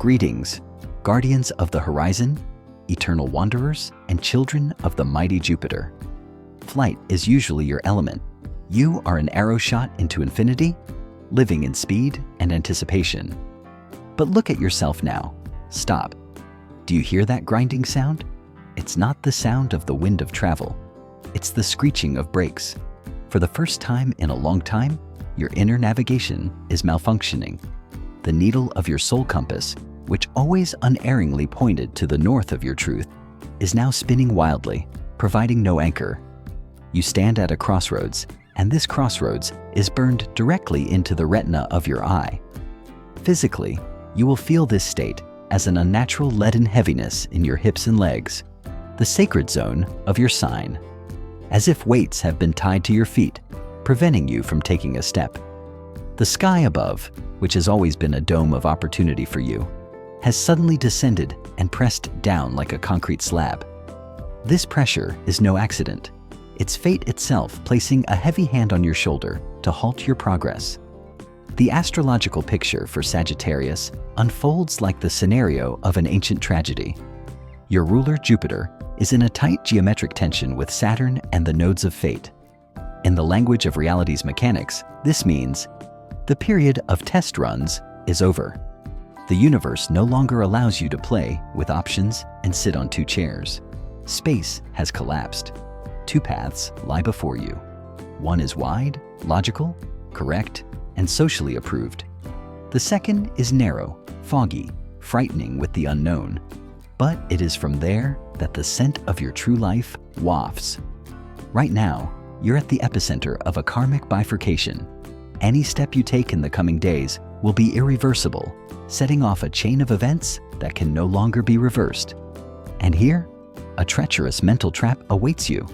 Greetings, guardians of the horizon, eternal wanderers, and children of the mighty Jupiter. Flight is usually your element. You are an arrow shot into infinity, living in speed and anticipation. But look at yourself now. Stop. Do you hear that grinding sound? It's not the sound of the wind of travel. It's the screeching of brakes. For the first time in a long time, your inner navigation is malfunctioning. The needle of your soul compass, which always unerringly pointed to the north of your truth, is now spinning wildly, providing no anchor. You stand at a crossroads, and this crossroads is burned directly into the retina of your eye. Physically, you will feel this state as an unnatural leaden heaviness in your hips and legs, the sacred zone of your sign, as if weights have been tied to your feet, preventing you from taking a step. The sky above, which has always been a dome of opportunity for you, has suddenly descended and pressed down like a concrete slab. This pressure is no accident. It's fate itself placing a heavy hand on your shoulder to halt your progress. The astrological picture for Sagittarius unfolds like the scenario of an ancient tragedy. Your ruler, Jupiter, is in a tight geometric tension with Saturn and the nodes of fate. In the language of reality's mechanics, this means the period of test runs is over. The universe no longer allows you to play with options and sit on two chairs. Space has collapsed. Two paths lie before you. One is wide, logical, correct, and socially approved. The second is narrow, foggy, frightening with the unknown. But it is from there that the scent of your true life wafts. Right now, you're at the epicenter of a karmic bifurcation. Any step you take in the coming days will be irreversible, setting off a chain of events that can no longer be reversed. And here, a treacherous mental trap awaits you.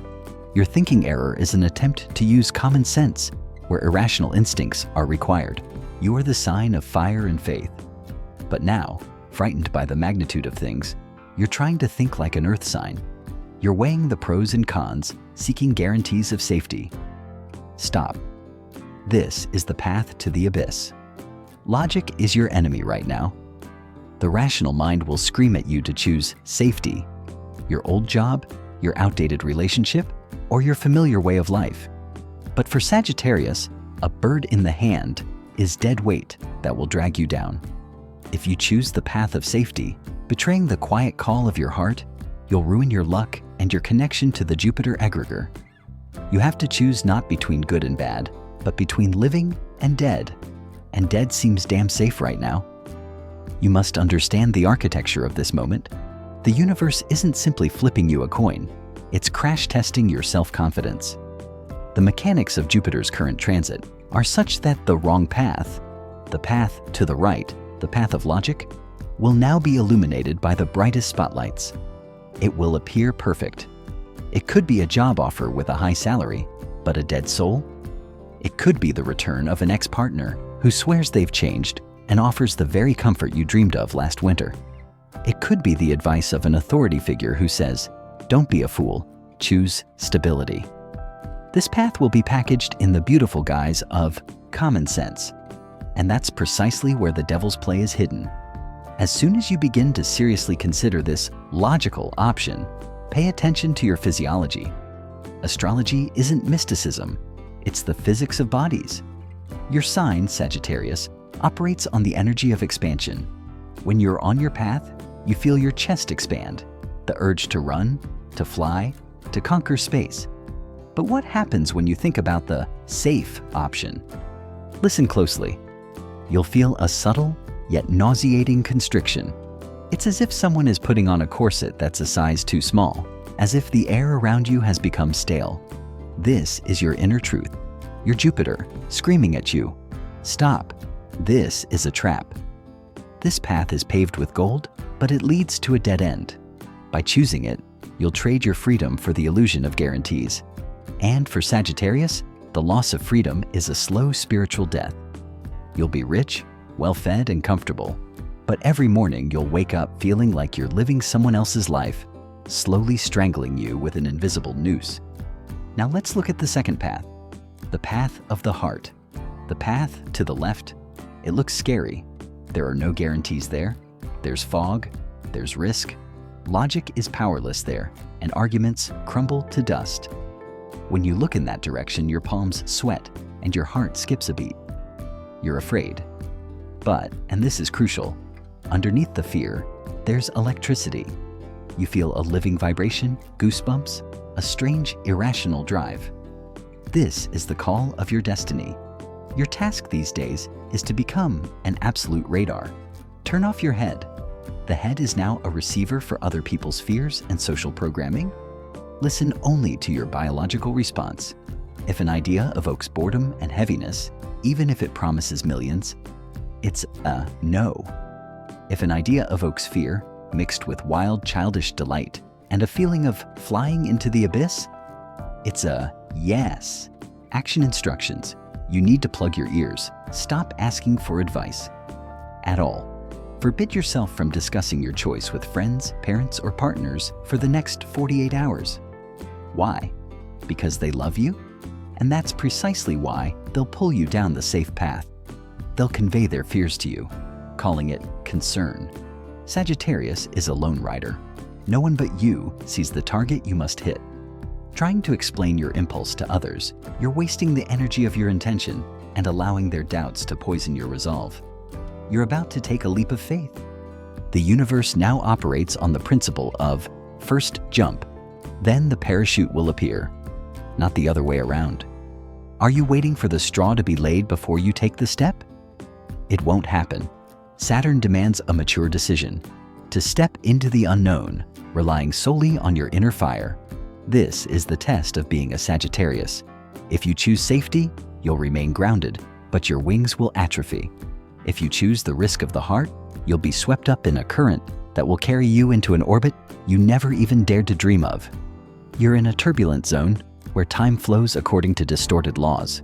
Your thinking error is an attempt to use common sense where irrational instincts are required. You are the sign of fire and faith. But now, frightened by the magnitude of things, you're trying to think like an earth sign. You're weighing the pros and cons, seeking guarantees of safety. Stop. This is the path to the abyss. Logic is your enemy right now. The rational mind will scream at you to choose safety, your old job, your outdated relationship, or your familiar way of life. But for Sagittarius, a bird in the hand is dead weight that will drag you down. If you choose the path of safety, betraying the quiet call of your heart, you'll ruin your luck and your connection to the Jupiter egregor. You have to choose not between good and bad, but between living and dead. And dead seems damn safe right now. You must understand the architecture of this moment. The universe isn't simply flipping you a coin. It's crash testing your self-confidence. The mechanics of Jupiter's current transit are such that the wrong path, the path to the right, the path of logic, will now be illuminated by the brightest spotlights. It will appear perfect. It could be a job offer with a high salary, but a dead soul? It could be the return of an ex-partner who swears they've changed and offers the very comfort you dreamed of last winter. It could be the advice of an authority figure who says, "Don't be a fool, choose stability." This path will be packaged in the beautiful guise of common sense. And that's precisely where the devil's play is hidden. As soon as you begin to seriously consider this logical option, pay attention to your physiology. Astrology isn't mysticism, it's the physics of bodies. Your sign, Sagittarius, operates on the energy of expansion. When you're on your path, you feel your chest expand, the urge to run, to fly, to conquer space. But what happens when you think about the safe option? Listen closely. You'll feel a subtle yet nauseating constriction. It's as if someone is putting on a corset that's a size too small, as if the air around you has become stale. This is your inner truth, your Jupiter, screaming at you, "Stop, this is a trap." This path is paved with gold, but it leads to a dead end. By choosing it, you'll trade your freedom for the illusion of guarantees. And for Sagittarius, the loss of freedom is a slow spiritual death. You'll be rich, well-fed, and comfortable, but every morning you'll wake up feeling like you're living someone else's life, slowly strangling you with an invisible noose. Now let's look at the second path, the path of the heart. The path to the left, it looks scary. There are no guarantees there. There's fog, there's risk. Logic is powerless there, and arguments crumble to dust. When you look in that direction, your palms sweat and your heart skips a beat. You're afraid. But, and this is crucial, underneath the fear, there's electricity. You feel a living vibration, goosebumps, a strange, irrational drive. This is the call of your destiny. Your task these days is to become an absolute radar. Turn off your head. The head is now a receiver for other people's fears and social programming. Listen only to your biological response. If an idea evokes boredom and heaviness, even if it promises millions, it's a no. If an idea evokes fear, mixed with wild childish delight and a feeling of flying into the abyss, it's a yes. Action instructions. You need to plug your ears. Stop asking for advice at all. Forbid yourself from discussing your choice with friends, parents, or partners for the next 48 hours. Why? Because they love you? And that's precisely why they'll pull you down the safe path. They'll convey their fears to you, calling it concern. Sagittarius is a lone rider. No one but you sees the target you must hit. Trying to explain your impulse to others, you're wasting the energy of your intention and allowing their doubts to poison your resolve. You're about to take a leap of faith. The universe now operates on the principle of first jump, then the parachute will appear, not the other way around. Are you waiting for the straw to be laid before you take the step? It won't happen. Saturn demands a mature decision, to step into the unknown, relying solely on your inner fire. This is the test of being a Sagittarius. If you choose safety, you'll remain grounded, but your wings will atrophy. If you choose the risk of the heart, you'll be swept up in a current that will carry you into an orbit you never even dared to dream of. You're in a turbulent zone where time flows according to distorted laws.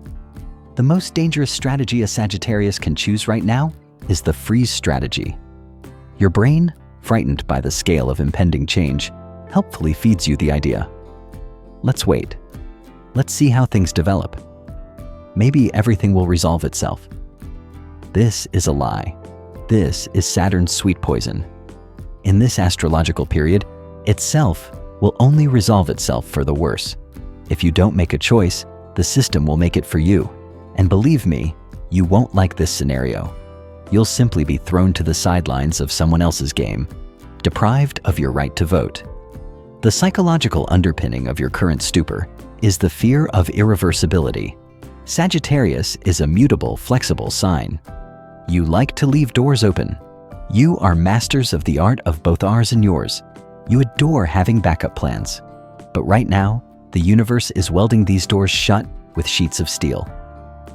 The most dangerous strategy a Sagittarius can choose right now is the freeze strategy. Your brain, frightened by the scale of impending change, helpfully feeds you the idea. Let's wait. Let's see how things develop. Maybe everything will resolve itself. This is a lie. This is Saturn's sweet poison. In this astrological period, itself will only resolve itself for the worse. If you don't make a choice, the system will make it for you. And believe me, you won't like this scenario. You'll simply be thrown to the sidelines of someone else's game, deprived of your right to vote. The psychological underpinning of your current stupor is the fear of irreversibility. Sagittarius is a mutable, flexible sign. You like to leave doors open. You are masters of the art of both ours and yours. You adore having backup plans. But right now, the universe is welding these doors shut with sheets of steel.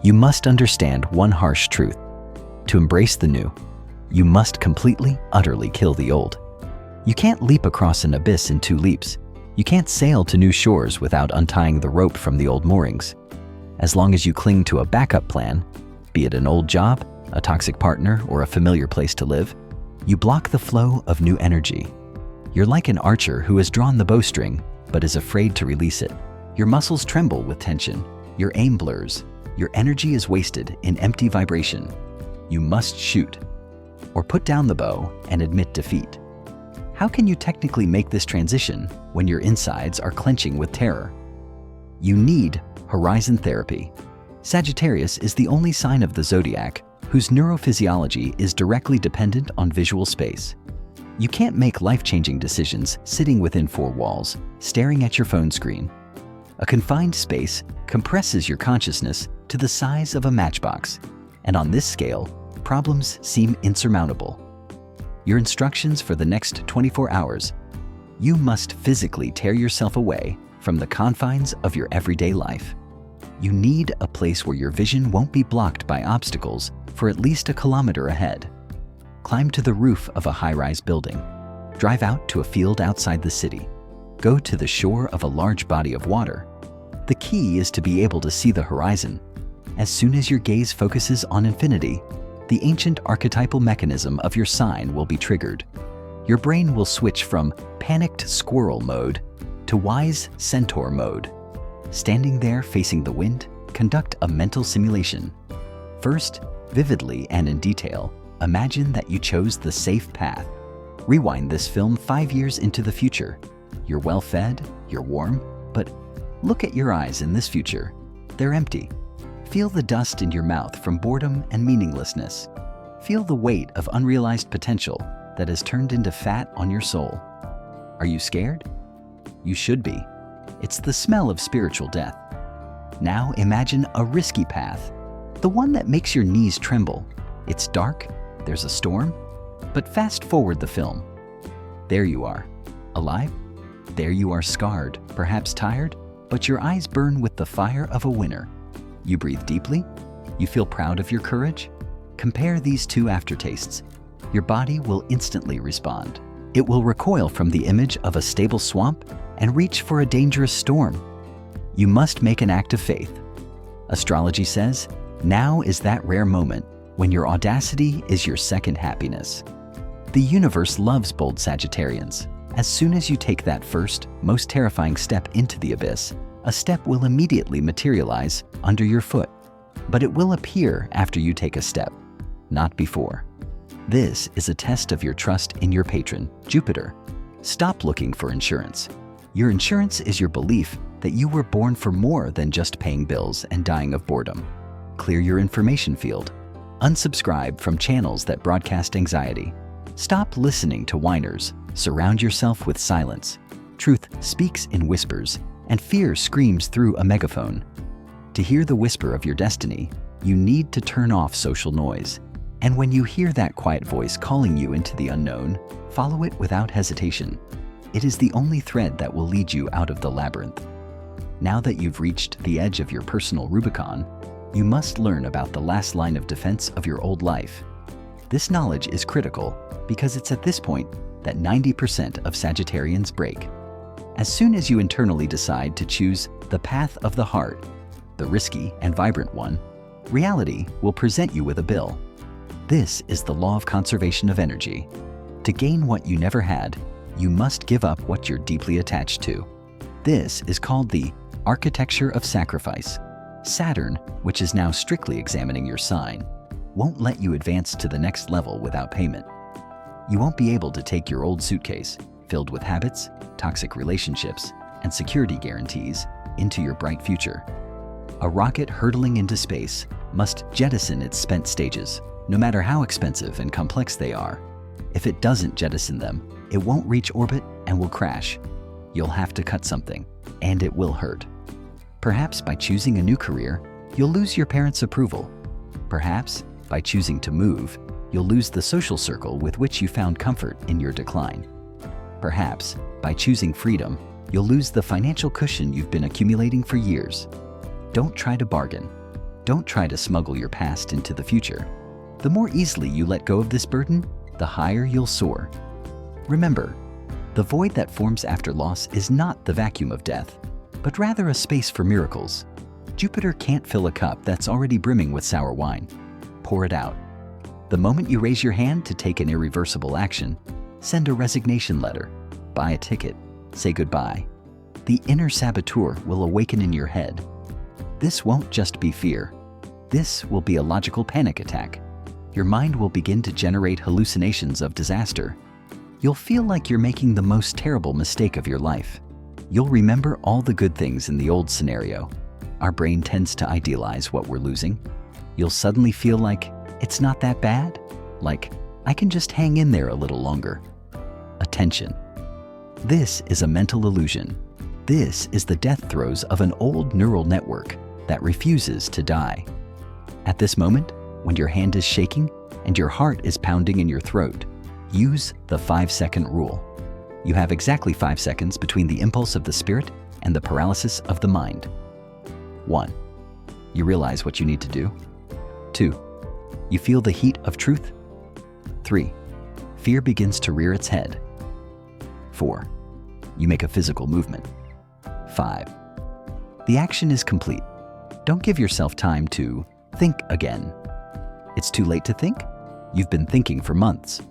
You must understand one harsh truth. To embrace the new, you must completely, utterly kill the old. You can't leap across an abyss in 2 leaps. You can't sail to new shores without untying the rope from the old moorings. As long as you cling to a backup plan, be it an old job, a toxic partner, or a familiar place to live, you block the flow of new energy. You're like an archer who has drawn the bowstring, but is afraid to release it. Your muscles tremble with tension. Your aim blurs. Your energy is wasted in empty vibration. You must shoot, or put down the bow and admit defeat. How can you technically make this transition when your insides are clenching with terror? You need horizon therapy. Sagittarius is the only sign of the zodiac whose neurophysiology is directly dependent on visual space. You can't make life-changing decisions sitting within 4 walls, staring at your phone screen. A confined space compresses your consciousness to the size of a matchbox, and on this scale, problems seem insurmountable. Your instructions for the next 24 hours: you must physically tear yourself away from the confines of your everyday life. You need a place where your vision won't be blocked by obstacles for at least a kilometer ahead. Climb to the roof of a high-rise building. Drive out to a field outside the city. Go to the shore of a large body of water. The key is to be able to see the horizon. As soon as your gaze focuses on infinity, the ancient archetypal mechanism of your sign will be triggered. Your brain will switch from panicked squirrel mode to wise centaur mode. Standing there facing the wind, conduct a mental simulation. First, vividly and in detail, Imagine that you chose the safe path. Rewind this film 5 years into the future. You're well-fed, you're warm, but look at your eyes in this future. They're empty. Feel the dust in your mouth from boredom and meaninglessness. Feel the weight of unrealized potential that has turned into fat on your soul. Are you scared? You should be. It's the smell of spiritual death. Now imagine a risky path, the one that makes your knees tremble. It's dark, there's a storm, but fast forward the film. There you are, alive. There you are, scarred, perhaps tired, but your eyes burn with the fire of a winner. You breathe deeply. You feel proud of your courage. Compare these two aftertastes. Your body will instantly respond. It will recoil from the image of a stable swamp and reach for a dangerous storm. You must make an act of faith. Astrology says, now is that rare moment when your audacity is your second happiness. The universe loves bold Sagittarians. As soon as you take that first, most terrifying step into the abyss, a step will immediately materialize under your foot. But it will appear after you take a step, not before. This is a test of your trust in your patron, Jupiter. Stop looking for insurance. Your insurance is your belief that you were born for more than just paying bills and dying of boredom. Clear your information field. Unsubscribe from channels that broadcast anxiety. Stop listening to whiners. Surround yourself with silence. Truth speaks in whispers, and fear screams through a megaphone. To hear the whisper of your destiny, you need to turn off social noise. And when you hear that quiet voice calling you into the unknown, follow it without hesitation. It is the only thread that will lead you out of the labyrinth. Now that you've reached the edge of your personal Rubicon, you must learn about the last line of defense of your old life. This knowledge is critical because it's at this point that 90% of Sagittarians break. As soon as you internally decide to choose the path of the heart, the risky and vibrant one, reality will present you with a bill. This is the law of conservation of energy. To gain what you never had, you must give up what you're deeply attached to. This is called the architecture of sacrifice. Saturn, which is now strictly examining your sign, won't let you advance to the next level without payment. You won't be able to take your old suitcase, filled with habits, toxic relationships, and security guarantees, into your bright future. A rocket hurtling into space must jettison its spent stages, no matter how expensive and complex they are. If it doesn't jettison them, it won't reach orbit and will crash. You'll have to cut something, and it will hurt. Perhaps by choosing a new career, you'll lose your parents' approval. Perhaps by choosing to move, you'll lose the social circle with which you found comfort in your decline. Perhaps by choosing freedom, you'll lose the financial cushion you've been accumulating for years. Don't try to bargain. Don't try to smuggle your past into the future. The more easily you let go of this burden, the higher you'll soar. Remember, the void that forms after loss is not the vacuum of death, but rather a space for miracles. Jupiter can't fill a cup that's already brimming with sour wine. Pour it out. The moment you raise your hand to take an irreversible action, send a resignation letter, buy a ticket, say goodbye. The inner saboteur will awaken in your head. This won't just be fear. This will be a logical panic attack. Your mind will begin to generate hallucinations of disaster. You'll feel like you're making the most terrible mistake of your life. You'll remember all the good things in the old scenario. Our brain tends to idealize what we're losing. You'll suddenly feel like it's not that bad, like I can just hang in there a little longer. Attention. This is a mental illusion. This is the death throes of an old neural network that refuses to die. At this moment, when your hand is shaking and your heart is pounding in your throat, use the 5-second rule. You have exactly 5 seconds between the impulse of the spirit and the paralysis of the mind. 1. You realize what you need to do. 2. You feel the heat of truth. 3. Fear begins to rear its head. 4. You make a physical movement. 5. The action is complete. Don't give yourself time to think again. It's too late to think? You've been thinking for months.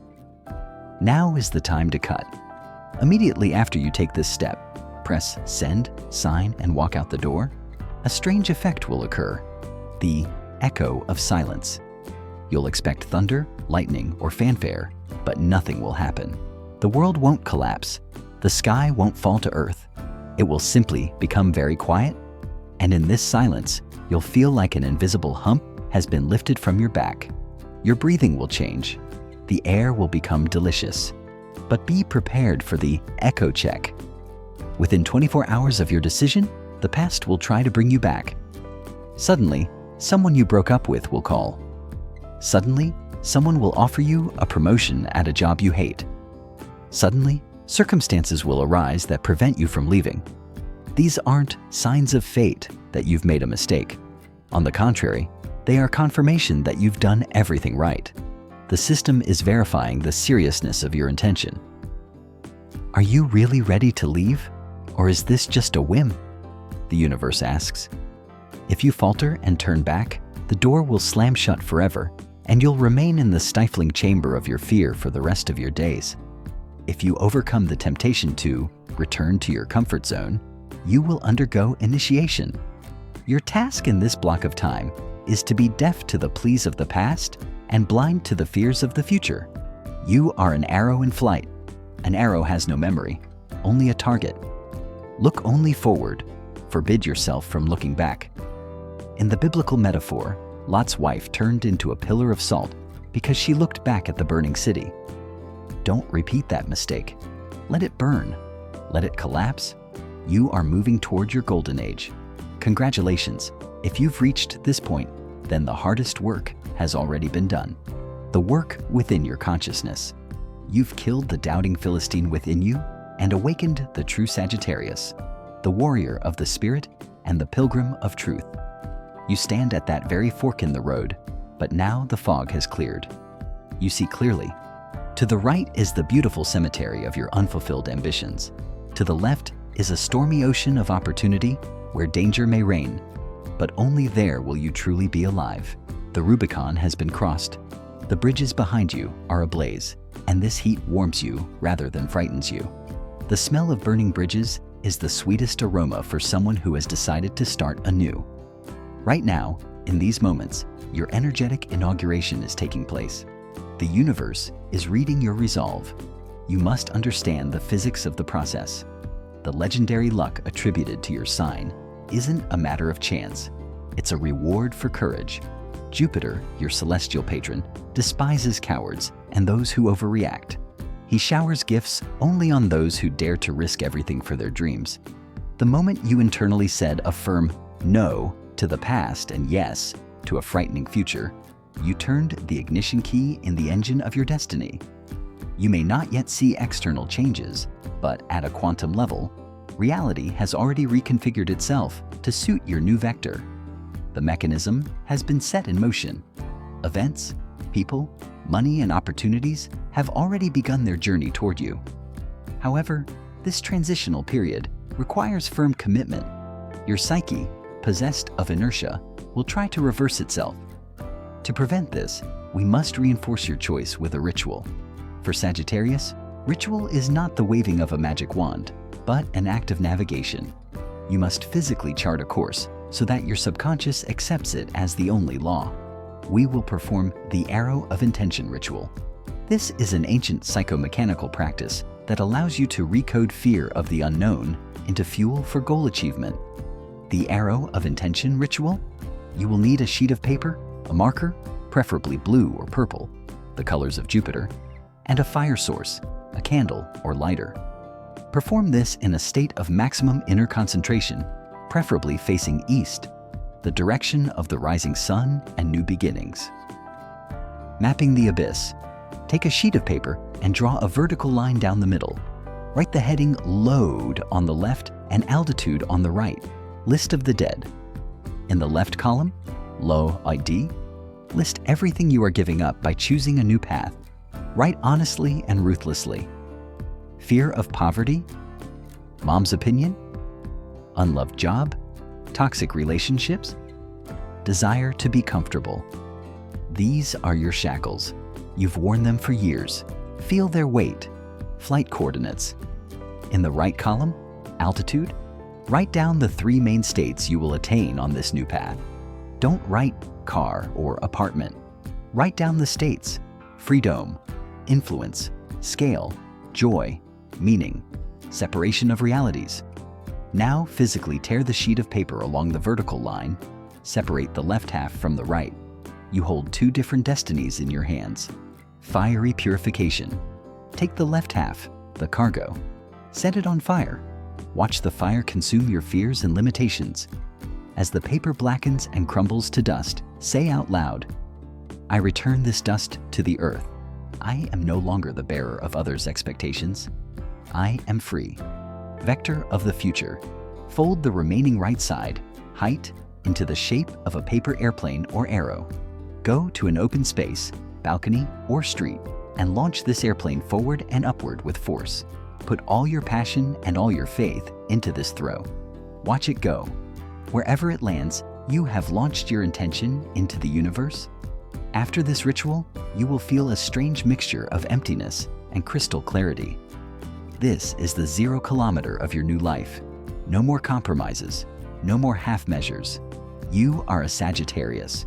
Now is the time to cut. Immediately after you take this step, press send, sign, and walk out the door. A strange effect will occur, the echo of silence. You'll expect thunder, lightning, or fanfare, but nothing will happen. The world won't collapse. The sky won't fall to earth. It will simply become very quiet, and in this silence, you'll feel like an invisible hump has been lifted from your back. Your breathing will change. The air will become delicious. But be prepared for the echo check. Within 24 hours of your decision, the past will try to bring you back. Suddenly, someone you broke up with will call. Suddenly, someone will offer you a promotion at a job you hate. Suddenly, circumstances will arise that prevent you from leaving. These aren't signs of fate that you've made a mistake. On the contrary, they are confirmation that you've done everything right. The system is verifying the seriousness of your intention. Are you really ready to leave? Or is this just a whim? The universe asks. If you falter and turn back, the door will slam shut forever, and you'll remain in the stifling chamber of your fear for the rest of your days. If you overcome the temptation to return to your comfort zone, you will undergo initiation. Your task in this block of time is to be deaf to the pleas of the past and blind to the fears of the future. You are an arrow in flight. An arrow has no memory, only a target. Look only forward. Forbid yourself from looking back. In the biblical metaphor, Lot's wife turned into a pillar of salt because she looked back at the burning city. Don't repeat that mistake. Let it burn. Let it collapse. You are moving toward your golden age. Congratulations. If you've reached this point, then the hardest work has already been done. The work within your consciousness. You've killed the doubting Philistine within you and awakened the true Sagittarius, the warrior of the spirit and the pilgrim of truth. You stand at that very fork in the road, but now the fog has cleared. You see clearly. To the right is the beautiful cemetery of your unfulfilled ambitions. To the left is a stormy ocean of opportunity where danger may reign, but only there will you truly be alive. The Rubicon has been crossed. The bridges behind you are ablaze, and this heat warms you rather than frightens you. The smell of burning bridges is the sweetest aroma for someone who has decided to start anew. Right now, in these moments, your energetic inauguration is taking place. The universe is reading your resolve. You must understand the physics of the process. The legendary luck attributed to your sign isn't a matter of chance. It's a reward for courage. Jupiter, your celestial patron, despises cowards and those who overreact. He showers gifts only on those who dare to risk everything for their dreams. The moment you internally said a firm no to the past and yes to a frightening future, you turned the ignition key in the engine of your destiny. You may not yet see external changes, but at a quantum level, reality has already reconfigured itself to suit your new vector. The mechanism has been set in motion. Events, people, money, and opportunities have already begun their journey toward you. However, this transitional period requires firm commitment. Your psyche, possessed of inertia, will try to reverse itself. To prevent this, we must reinforce your choice with a ritual. For Sagittarius, ritual is not the waving of a magic wand, but an act of navigation. You must physically chart a course so that your subconscious accepts it as the only law. We will perform the Arrow of Intention ritual. This is an ancient psychomechanical practice that allows you to recode fear of the unknown into fuel for goal achievement. The Arrow of Intention ritual? You will need a sheet of paper, a marker, preferably blue or purple, the colors of Jupiter, and a fire source, a candle or lighter. Perform this in a state of maximum inner concentration, preferably facing east, the direction of the rising sun and new beginnings. Mapping the abyss. Take a sheet of paper and draw a vertical line down the middle. Write the heading Load on the left and Altitude on the right. List of the dead. In the left column, Low ID, list everything you are giving up by choosing a new path. Write honestly and ruthlessly. Fear of poverty, mom's opinion, unloved job, toxic relationships, desire to be comfortable. These are your shackles. You've worn them for years. Feel their weight. Flight coordinates. In the right column, altitude, write down the 3 main states you will attain on this new path. Don't write car or apartment. Write down the states: freedom, influence, scale, joy, meaning, separation of realities. Now physically tear the sheet of paper along the vertical line. Separate the left half from the right. You hold two different destinies in your hands. Fiery purification. Take the left half, the cargo. Set it on fire. Watch the fire consume your fears and limitations. As the paper blackens and crumbles to dust, say out loud, "I return this dust to the earth. I am no longer the bearer of others' expectations. I am free." Vector of the future. Fold the remaining right side, height, into the shape of a paper airplane or arrow. Go to an open space, balcony, or street, and launch this airplane forward and upward with force. Put all your passion and all your faith into this throw. Watch it go. Wherever it lands, you have launched your intention into the universe. After this ritual, you will feel a strange mixture of emptiness and crystal clarity. This is the 0 kilometer of your new life. No more compromises, no more half measures. You are a Sagittarius.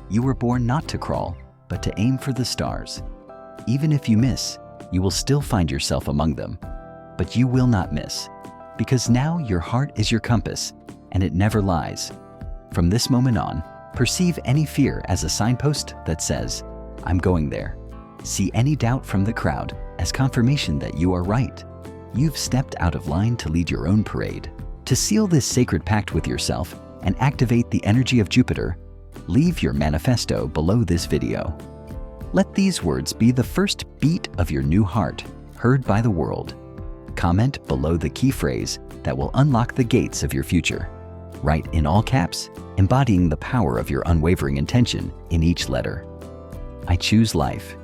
You were born not to crawl, but to aim for the stars. Even if you miss, you will still find yourself among them. But you will not miss, because now your heart is your compass, and it never lies. From this moment on, perceive any fear as a signpost that says, "I'm going there." See any doubt from the crowd as confirmation that you are right. You've stepped out of line to lead your own parade. To seal this sacred pact with yourself and activate the energy of Jupiter, leave your manifesto below this video. Let these words be the first beat of your new heart, heard by the world. Comment below the key phrase that will unlock the gates of your future. Write in all caps, embodying the power of your unwavering intention in each letter. I choose life.